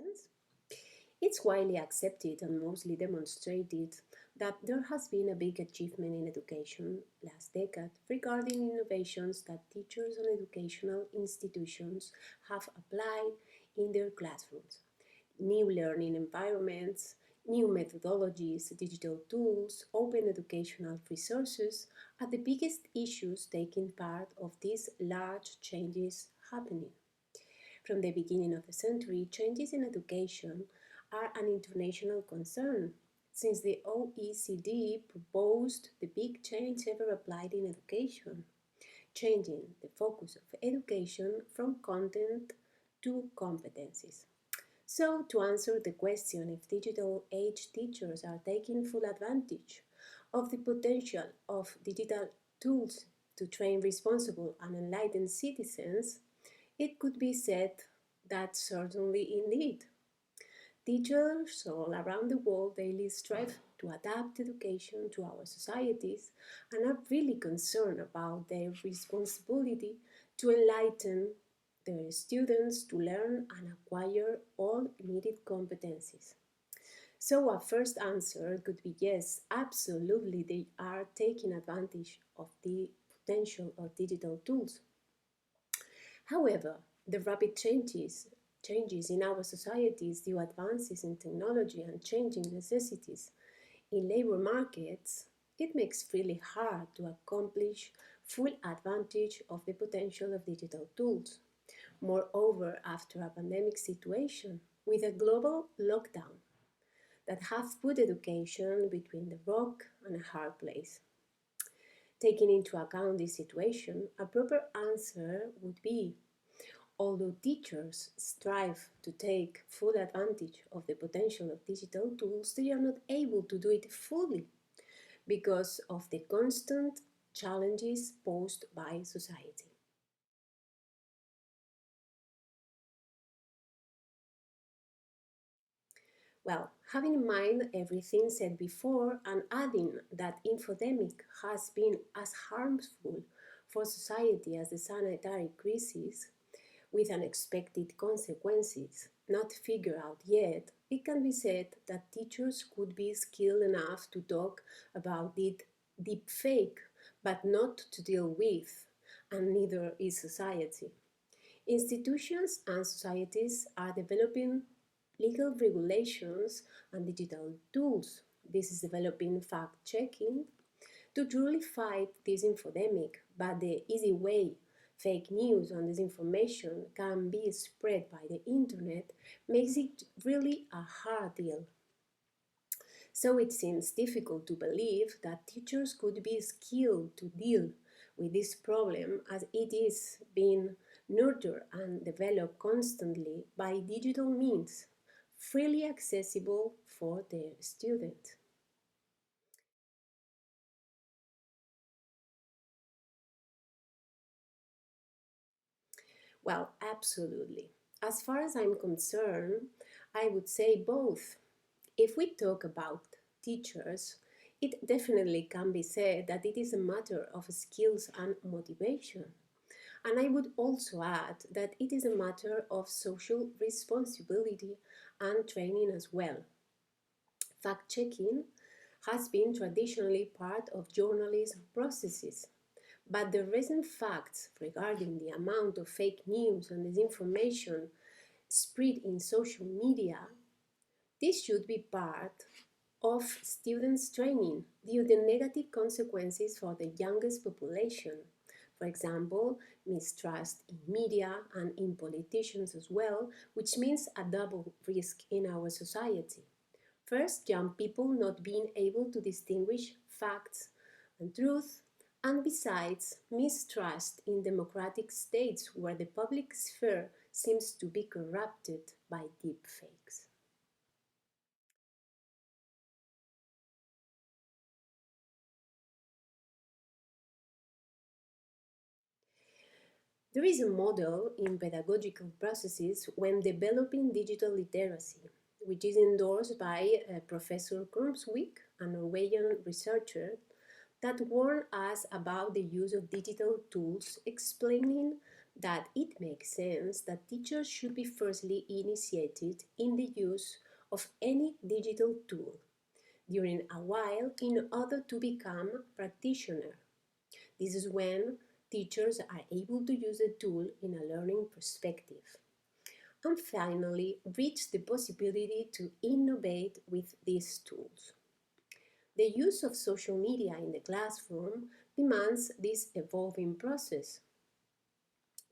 citizens. It's widely accepted and mostly demonstrated that there has been a big achievement in education last decade regarding innovations that teachers and educational institutions have applied in their classrooms. New learning environments, new methodologies, digital tools, open educational resources are the biggest issues taking part of these large changes happening. From the beginning of the century, changes in education are an international concern, since the OECD proposed the big change ever applied in education, changing the focus of education from content to competencies. So, to answer the question if digital age teachers are taking full advantage of the potential of digital tools to train responsible and enlightened citizens, it could be said that certainly indeed. Teachers all around the world daily strive to adapt education to our societies and are really concerned about their responsibility to enlighten their students to learn and acquire all needed competencies. So, a first answer could be yes, absolutely, they are taking advantage of the potential of digital tools. However, the rapid changes in our societies due advances in technology and changing necessities in labor markets, it makes really hard to accomplish full advantage of the potential of digital tools. Moreover, after a pandemic situation with a global lockdown that have put education between the rock and a hard place. Taking into account this situation, a proper answer would be although teachers strive to take full advantage of the potential of digital tools, they are not able to do it fully because of the constant challenges posed by society. Well, having in mind everything said before and adding that infodemic has been as harmful for society as the sanitary crisis, with unexpected consequences not figured out yet, it can be said that teachers could be skilled enough to talk about it deep fake, but not to deal with, and neither is society. Institutions and societies are developing legal regulations and digital tools. This is developing fact checking to truly fight this infodemic, but the easy way fake news and disinformation can be spread by the internet makes it really a hard deal. So it seems difficult to believe that teachers could be skilled to deal with this problem as it is being nurtured and developed constantly by digital means, freely accessible for their students. Well, absolutely. As far as I'm concerned, I would say both. If we talk about teachers, it definitely can be said that it is a matter of skills and motivation. And I would also add that it is a matter of social responsibility and training as well. Fact checking has been traditionally part of journalism processes, but the recent facts regarding the amount of fake news and disinformation spread in social media, this should be part of students' training due to negative consequences for the youngest population. For example, mistrust in media and in politicians as well, which means a double risk in our society. First, young people not being able to distinguish facts and truth, and besides, mistrust in democratic states where the public sphere seems to be corrupted by deep fakes. There is a model in pedagogical processes when developing digital literacy, which is endorsed by Professor Krumsvik, a Norwegian researcher, that warned us about the use of digital tools, explaining that it makes sense that teachers should be firstly initiated in the use of any digital tool during a while in order to become practitioner. This is when teachers are able to use the tool in a learning perspective. And finally, reach the possibility to innovate with these tools. The use of social media in the classroom demands this evolving process.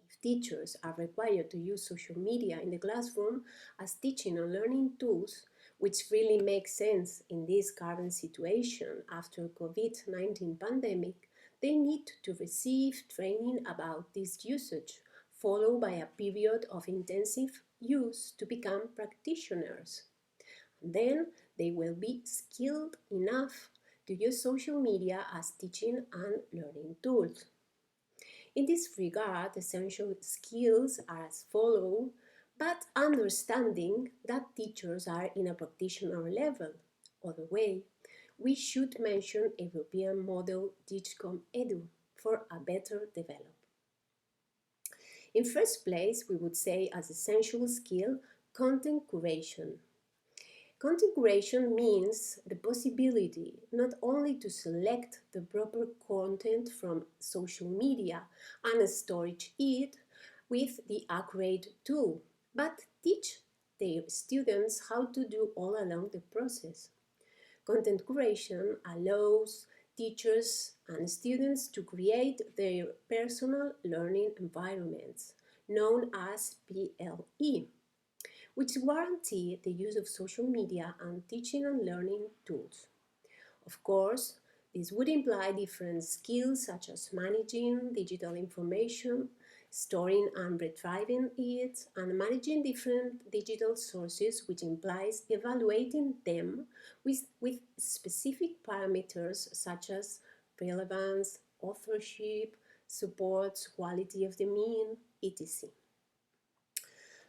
If teachers are required to use social media in the classroom as teaching and learning tools, which really makes sense in this current situation after COVID-19 pandemic, they need to receive training about this usage, followed by a period of intensive use to become practitioners. Then they will be skilled enough to use social media as teaching and learning tools. In this regard, essential skills are as follow, but understanding that teachers are in a practitioner level. Other way, we should mention European model Teachcom Edu for a better develop. In first place, we would say as essential skill, content curation. Content curation means the possibility not only to select the proper content from social media and storage it with the accurate tool, but teach their students how to do all along the process. Content curation allows teachers and students to create their personal learning environments, known as PLE, which guarantee the use of social media and teaching and learning tools. Of course, this would imply different skills such as managing digital information, storing and retrieving it, and managing different digital sources, which implies evaluating them with specific parameters such as relevance, authorship, support, quality of the mean, etc.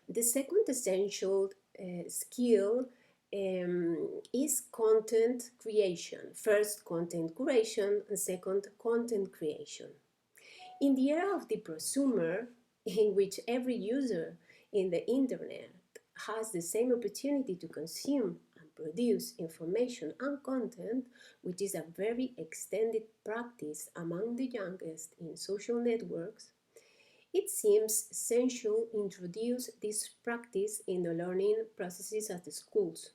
The second essential skill is content creation. First, content curation, and second, content creation. In the era of the prosumer, in which every user in the internet has the same opportunity to consume and produce information and content, which is a very extended practice among the youngest in social networks, it seems essential to introduce this practice in the learning processes at the schools.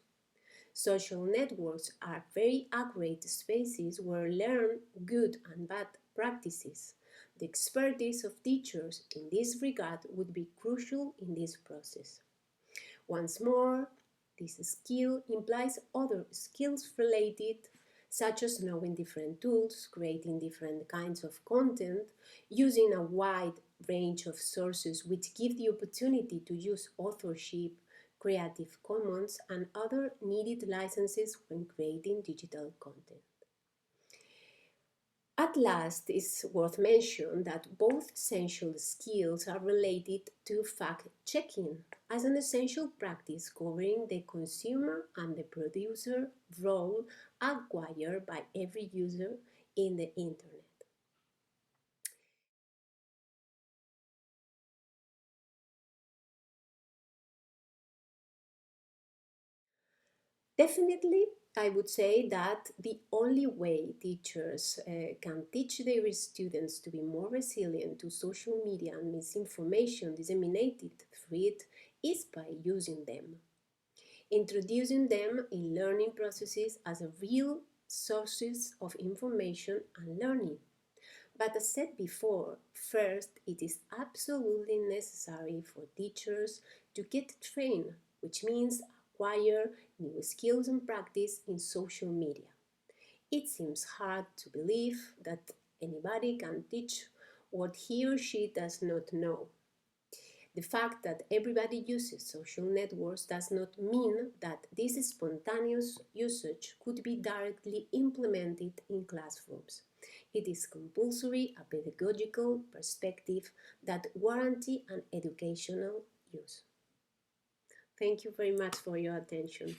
Social networks are very accurate spaces where learn good and bad practices. The expertise of teachers in this regard would be crucial in this process. Once more, this skill implies other skills related, such as knowing different tools, creating different kinds of content, using a wide range of sources which give the opportunity to use authorship, Creative Commons, and other needed licenses when creating digital content. At last, it's worth mentioning that both essential skills are related to fact-checking as an essential practice covering the consumer and the producer role acquired by every user in the internet. Definitely, I would say that the only way teachers can teach their students to be more resilient to social media and misinformation disseminated through it is by using them, introducing them in learning processes as a real sources of information and learning. But as said before, first it is absolutely necessary for teachers to get trained, which means acquire new skills and practice in social media. It seems hard to believe that anybody can teach what he or she does not know. The fact that everybody uses social networks does not mean that this spontaneous usage could be directly implemented in classrooms. It is compulsory a pedagogical perspective that warranty an educational use. Thank you very much for your attention.